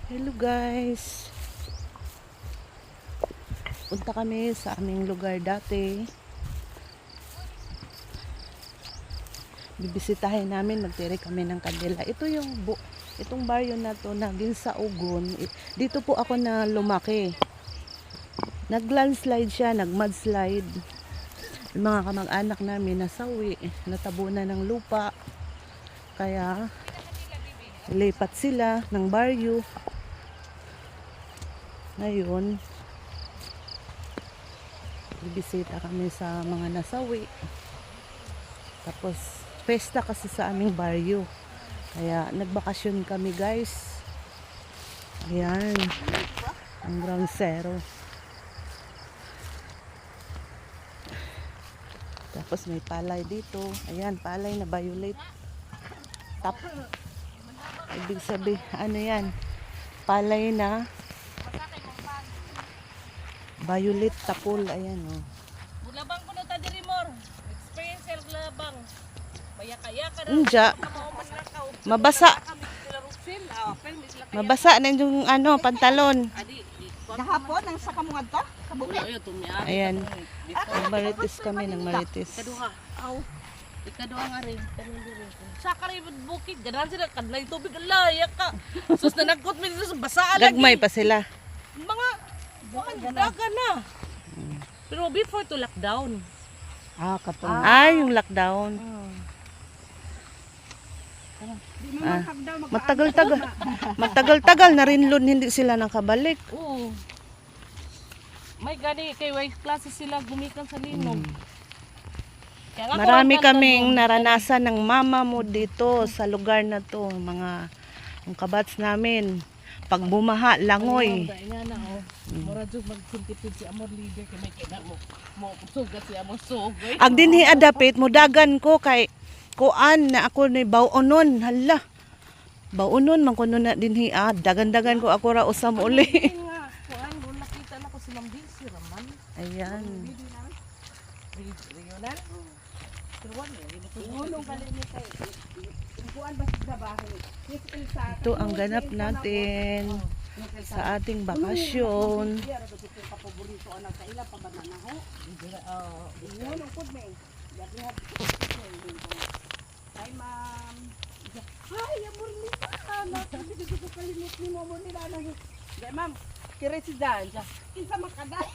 Hello guys. Punta kami sa aming lugar dati. Bibisitahin namin, magtiri kami ng kandila. Ito yung itong baryo na to na Ginsa Ugon. Dito po ako na lumaki. Nag-landslide siya, nag-mudslide. Yung mga kamag-anak namin nasawi, natabunan ng lupa. Kaya lipat sila ng baryo. Ngayon, bibisita kami sa mga nasawi. Tapos, pesta kasi sa aming baryo. Kaya, nagbakasyon kami guys. Ayan. Ang ground zero. Tapos, may palay dito. Ayan, palay na violet. Tap. Ibig sabihin, ano yan? Palay na violet tapol, ayan oh. Bulabang ko na ta diri more. Experience el labang. Kaya ka Unja. Mabasa. Mabasa na yung ano, pantalon. Kahapon ang saka mo adto? Kabukid. Ayan. Nagmarites kami, nagmarites. Kaduha. Aw. Ikaduha nga rin. Saka rin bukid. Ganahan sila kadlay tubig. Alaya ka. Sus na nagkot mi dito sa basaan lagi. Gagmay pa sila. Mga daga na. Pero before to lockdown. Kapag. Yung lockdown. Matagal-tagal na rin lun, hindi sila nakabalik. Oo. May gani kay wife klase sila gumikan sa linog. Kaya nga Marami kuwantan kaming na naranasan ng mama mo dito sa lugar na to, mga ang kabats namin. Pag bumaha, langoy. Mura jud magkuntipid si amor leader kay may kina mo sugat si amor sugoy. Ag dinhi adapit mo dagan ko kay kuan na ako ni bawonon. Hala. Bawonon man kuno na dinhi dagan-dagan ko ako ra usam uli. Nga kuan do nakita na ko si Ma'am Dilsi Raman. Ayan. Regional. Tuwan ni Unong kalimit kay. Kuan ba sa bahay? Ito ang ganap natin sa ating bakasyon. Paborito anak sa ila pa banana ho. Unong pud me. Hi ma'am. Hi, amor ni sana. Hindi ko kalimut ni mo nila na. Dai ma'am, kire si Dan. Kinsa makaday.